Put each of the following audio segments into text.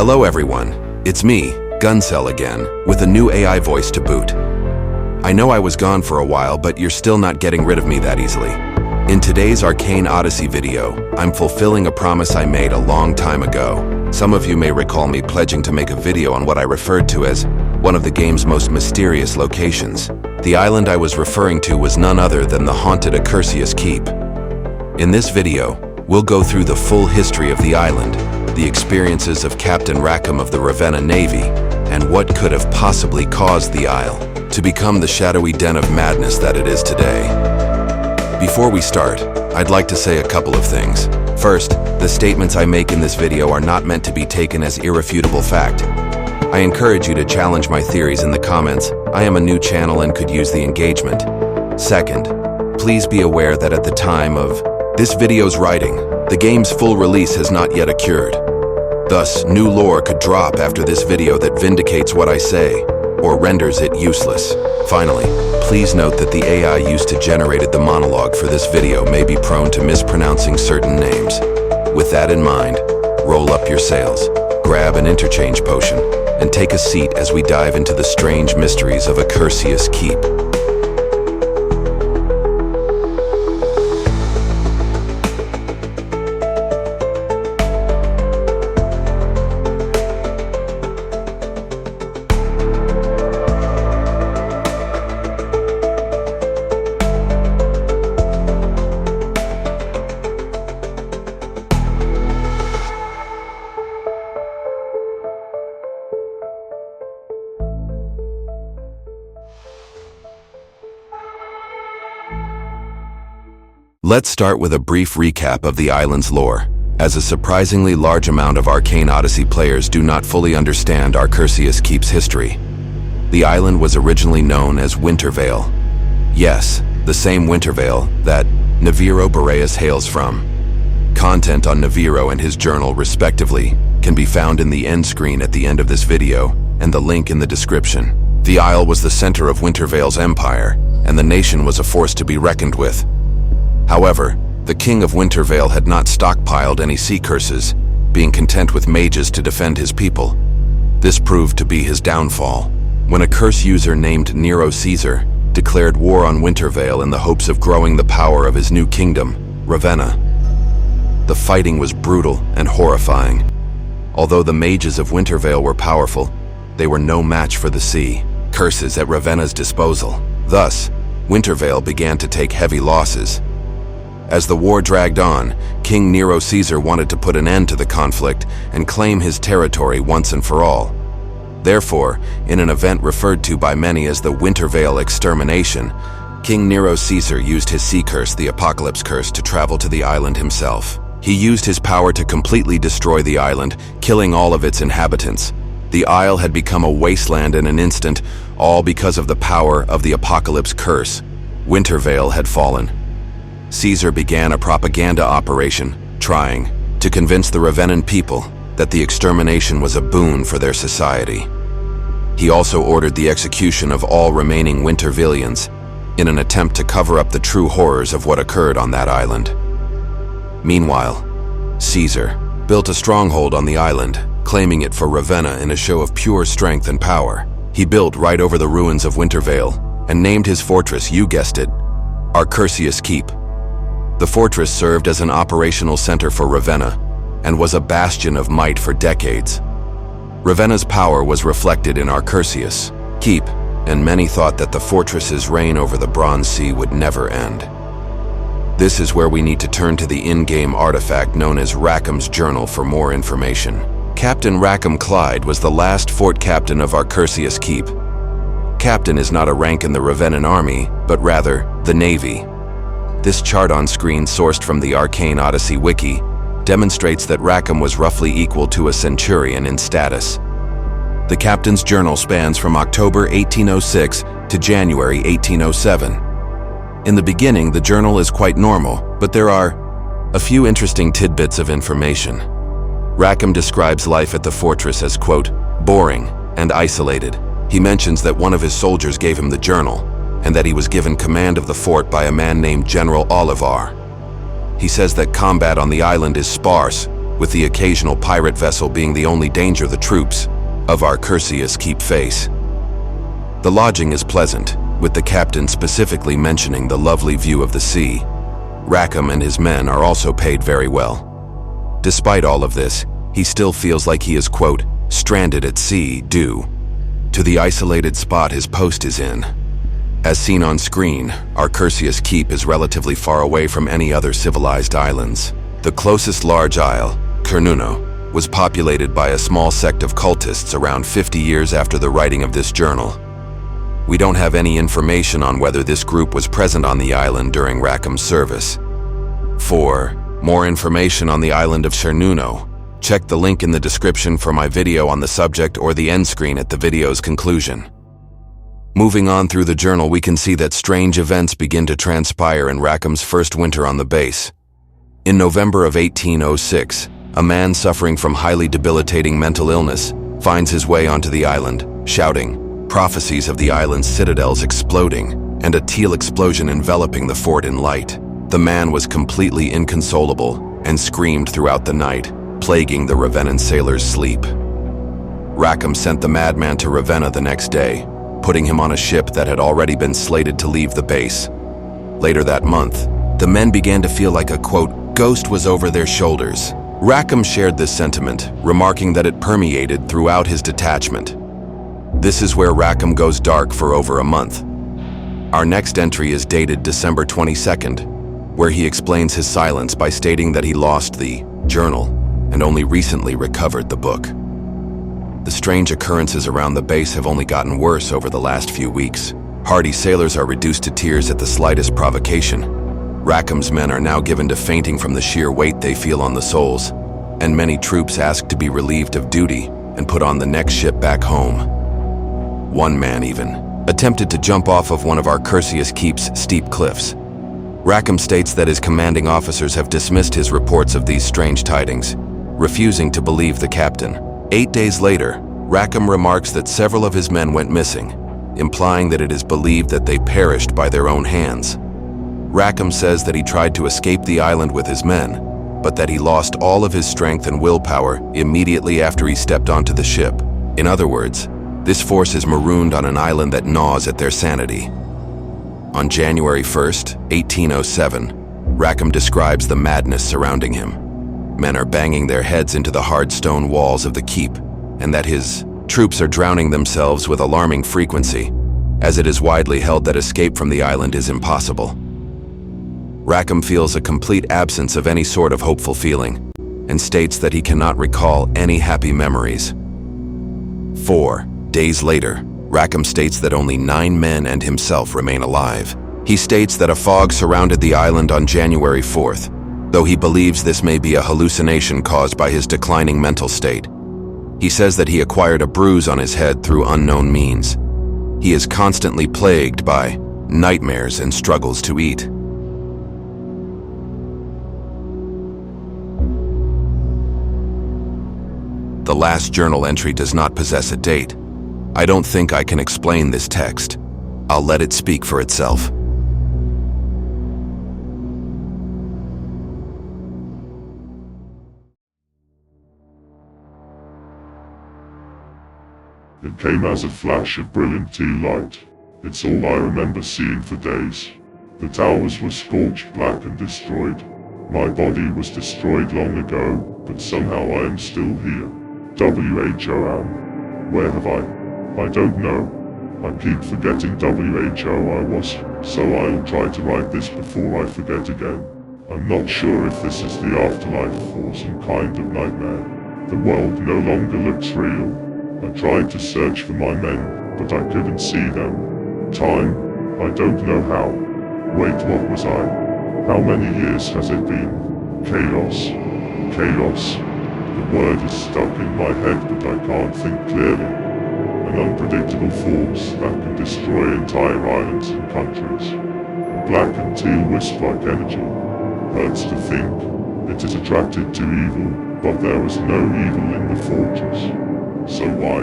Hello everyone, it's me, Guncell again, with a new AI voice to boot. I know I was gone for a while, but you're still not getting rid of me that easily. In today's Arcane Odyssey video, I'm fulfilling a promise I made a long time ago. Some of you may recall me pledging to make a video on what I referred to as one of the game's most mysterious locations. The island I was referring to was none other than the haunted Arkursius Keep. In this video, we'll go through the full history of the island, the experiences of Captain Rackham of the Ravenna Navy, and what could have possibly caused the isle to become the shadowy den of madness that it is today. Before we start, I'd like to say a couple of things. First, the statements I make in this video are not meant to be taken as irrefutable fact. I encourage you to challenge my theories in the comments. I am a new channel and could use the engagement. Second, please be aware that at the time of this video's writing, the game's full release has not yet occurred. Thus, new lore could drop after this video that vindicates what I say, or renders it useless. Finally, please note that the AI used to generate the monologue for this video may be prone to mispronouncing certain names. With that in mind, roll up your sails, grab an interchange potion, and take a seat as we dive into the strange mysteries of Arkursius Keep. Let's start with a brief recap of the island's lore, as a surprisingly large amount of Arcane Odyssey players do not fully understand Arkursius Keep's history. The island was originally known as Winterveil. Yes, the same Winterveil that Neviro Black hails from. Content on Neviro and his journal, respectively, can be found in the end screen at the end of this video, and the link in the description. The isle was the center of Winterveil's empire, and the nation was a force to be reckoned with. However, the king of Winterveil had not stockpiled any sea curses, being content with mages to defend his people. This proved to be his downfall, when a curse user named Nero Caesar declared war on Winterveil in the hopes of growing the power of his new kingdom, Ravenna. The fighting was brutal and horrifying. Although the mages of Winterveil were powerful, they were no match for the sea curses at Ravenna's disposal. Thus, Winterveil began to take heavy losses. As the war dragged on, King Nero Caesar wanted to put an end to the conflict and claim his territory once and for all. Therefore, in an event referred to by many as the Winterveil extermination, King Nero Caesar used his sea curse, the Apocalypse Curse, to travel to the island himself. He used his power to completely destroy the island, killing all of its inhabitants. The isle had become a wasteland in an instant, all because of the power of the Apocalypse Curse. Winterveil had fallen. Caesar began a propaganda operation, trying to convince the Ravennan people that the extermination was a boon for their society. He also ordered the execution of all remaining Winterveilians in an attempt to cover up the true horrors of what occurred on that island. Meanwhile, Caesar built a stronghold on the island, claiming it for Ravenna in a show of pure strength and power. He built right over the ruins of Winterveil and named his fortress, you guessed it, Arkursius Keep. The fortress served as an operational center for Ravenna and was a bastion of might for decades. Ravenna's power was reflected in Arkursius Keep, and many thought that the fortress's reign over the Bronze Sea would never end. This is where we need to turn to the in-game artifact known as Rackham's Journal for more information. Captain Rackham Clyde was the last fort captain of Arkursius Keep. Captain is not a rank in the Ravennan army, but rather the Navy. This chart on screen, sourced from the Arcane Odyssey wiki, demonstrates that Rackham was roughly equal to a centurion in status. The captain's journal spans from October 1806 to January 1807. In the beginning, the journal is quite normal, but there are a few interesting tidbits of information. Rackham describes life at the fortress as, quote, boring and isolated. He mentions that one of his soldiers gave him the journal, and that he was given command of the fort by a man named General Olivar. He says that combat on the island is sparse, with the occasional pirate vessel being the only danger the troops of Arkursius Keep face. The lodging is pleasant, with the captain specifically mentioning the lovely view of the sea. Rackham and his men are also paid very well. Despite all of this, he still feels like he is, quote, stranded at sea due to the isolated spot his post is in. As seen on screen, Arkursius Keep is relatively far away from any other civilized islands. The closest large isle, Cernunno, was populated by a small sect of cultists around 50 years after the writing of this journal. We don't have any information on whether this group was present on the island during Rackham's service. For more information on the island of Cernunno, check the link in the description for my video on the subject or the end screen at the video's conclusion. Moving on through the journal, we can see that strange events begin to transpire in Rackham's first winter on the base. In November of 1806, a man suffering from highly debilitating mental illness finds his way onto the island, shouting prophecies of the island's citadels exploding and a teal explosion enveloping the fort in light. The man was completely inconsolable and screamed throughout the night, plaguing the Ravennan sailors' sleep. Rackham sent the madman to Ravenna the next day, putting him on a ship that had already been slated to leave the base. Later that month, the men began to feel like a, quote, ghost was over their shoulders. Rackham shared this sentiment, remarking that it permeated throughout his detachment. This is where Rackham goes dark for over a month. Our next entry is dated December 22nd, where he explains his silence by stating that he lost the journal and only recently recovered the book. The strange occurrences around the base have only gotten worse over the last few weeks. Hardy sailors are reduced to tears at the slightest provocation. Rackham's men are now given to fainting from the sheer weight they feel on the souls, and many troops ask to be relieved of duty and put on the next ship back home. One man even attempted to jump off of one of Arkursius Keep's steep cliffs. Rackham states that his commanding officers have dismissed his reports of these strange tidings, refusing to believe the captain. 8 days later, Rackham remarks that several of his men went missing, implying that it is believed that they perished by their own hands. Rackham says that he tried to escape the island with his men, but that he lost all of his strength and willpower immediately after he stepped onto the ship. In other words, this force is marooned on an island that gnaws at their sanity. On January 1st, 1807, Rackham describes the madness surrounding him. Men are banging their heads into the hard stone walls of the keep, and that his troops are drowning themselves with alarming frequency, as it is widely held that escape from the island is impossible. Rackham feels a complete absence of any sort of hopeful feeling, and states that he cannot recall any happy memories. 4 days later, Rackham states that only 9 men and himself remain alive. He states that a fog surrounded the island on January 4th, though he believes this may be a hallucination caused by his declining mental state. He says that he acquired a bruise on his head through unknown means. He is constantly plagued by nightmares and struggles to eat. The last journal entry does not possess a date. I don't think I can explain this text. I'll let it speak for itself. It came as a flash of brilliant teal light. It's all I remember seeing for days. The towers were scorched black and destroyed. My body was destroyed long ago, but somehow I am still here. WHO am. Where have I don't know. I keep forgetting WHO I was, so I'll try to write this before I forget again. I'm not sure if this is the afterlife or some kind of nightmare. The world no longer looks real. I tried to search for my men, but I couldn't see them. Time? I don't know how. Wait, what was I? How many years has it been? Chaos. Chaos. The word is stuck in my head, but I can't think clearly. An unpredictable force that can destroy entire islands and countries. A black and teal wisp-like energy. Hurts to think. It is attracted to evil, but there is no evil in the fortress. So why?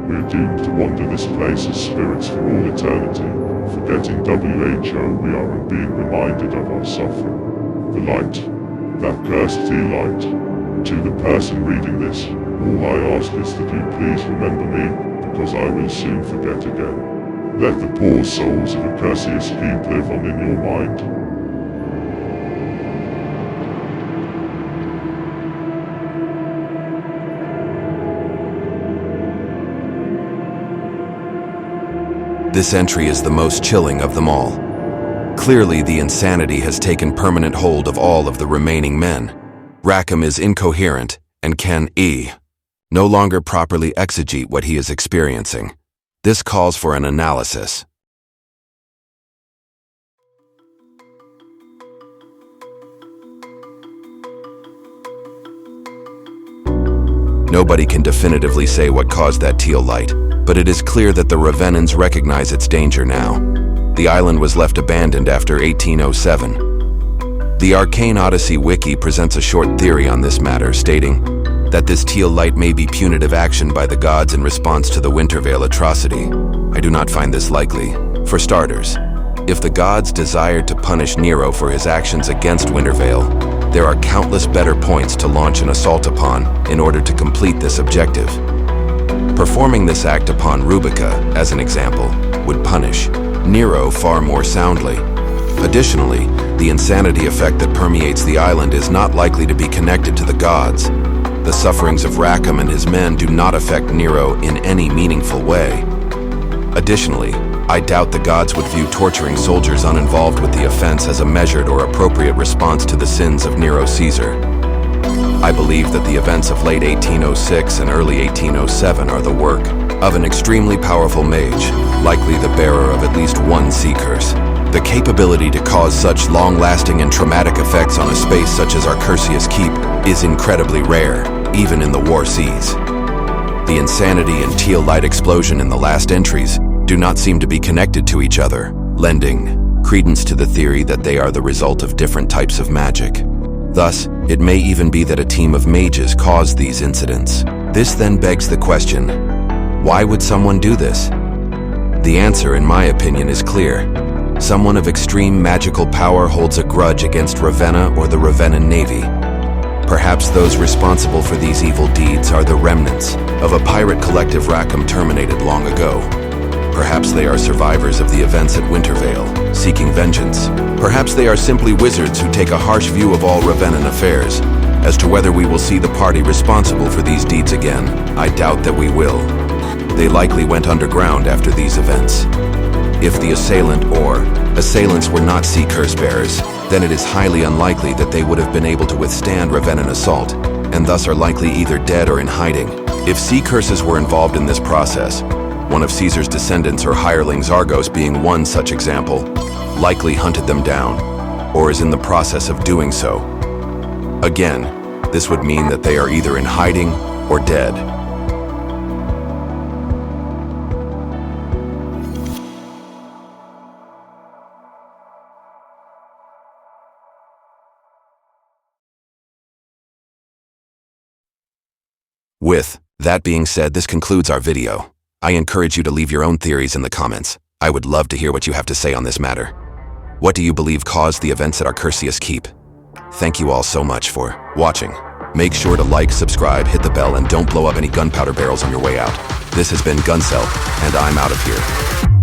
We're doomed to wander this place as spirits for all eternity. Forgetting WHO, we are being reminded of our suffering. The light. That cursed teal light. To the person reading this, all I ask is that you please remember me, because I will soon forget again. Let the poor souls of Arkursius Keep live on in your mind. This entry is the most chilling of them all. Clearly, the insanity has taken permanent hold of all of the remaining men. Rackham is incoherent and can no longer properly exegete what he is experiencing. This calls for an analysis. Nobody can definitively say what caused that teal light, but it is clear that the Ravennans recognize its danger now. The island was left abandoned after 1807. The Arcane Odyssey wiki presents a short theory on this matter, stating that this teal light may be punitive action by the gods in response to the Winterveil atrocity. I do not find this likely. For starters, if the gods desired to punish Nero for his actions against Winterveil, there are countless better points to launch an assault upon in order to complete this objective. Performing this act upon Rubica, as an example, would punish Nero far more soundly. Additionally, the insanity effect that permeates the island is not likely to be connected to the gods. The sufferings of Rackham and his men do not affect Nero in any meaningful way. Additionally, I doubt the gods would view torturing soldiers uninvolved with the offense as a measured or appropriate response to the sins of Nero Caesar. I believe that the events of late 1806 and early 1807 are the work of an extremely powerful mage, likely the bearer of at least one sea curse. The capability to cause such long-lasting and traumatic effects on a space such as Arkursius Keep is incredibly rare, even in the war seas. The insanity and teal light explosion in the last entries do not seem to be connected to each other, lending credence to the theory that they are the result of different types of magic. Thus, it may even be that a team of mages caused these incidents. This then begs the question, why would someone do this? The answer, in my opinion, is clear. Someone of extreme magical power holds a grudge against Ravenna or the Ravennan Navy. Perhaps those responsible for these evil deeds are the remnants of a pirate collective Rackham terminated long ago. Perhaps they are survivors of the events at Winterveil, seeking vengeance. Perhaps they are simply wizards who take a harsh view of all Ravennan affairs. As to whether we will see the party responsible for these deeds again, I doubt that we will. They likely went underground after these events. If the assailant or assailants were not sea curse bearers, then it is highly unlikely that they would have been able to withstand Ravennan assault, and thus are likely either dead or in hiding. If sea curses were involved in this process, one of Caesar's descendants or hirelings, Argos being one such example, likely hunted them down, or is in the process of doing so. Again, this would mean that they are either in hiding or dead. With that being said, this concludes our video. I encourage you to leave your own theories in the comments. I would love to hear what you have to say on this matter. What do you believe caused the events at Arkursius Keep? Thank you all so much for watching. Make sure to like, subscribe, hit the bell, and don't blow up any gunpowder barrels on your way out. This has been Guncel, and I'm out of here.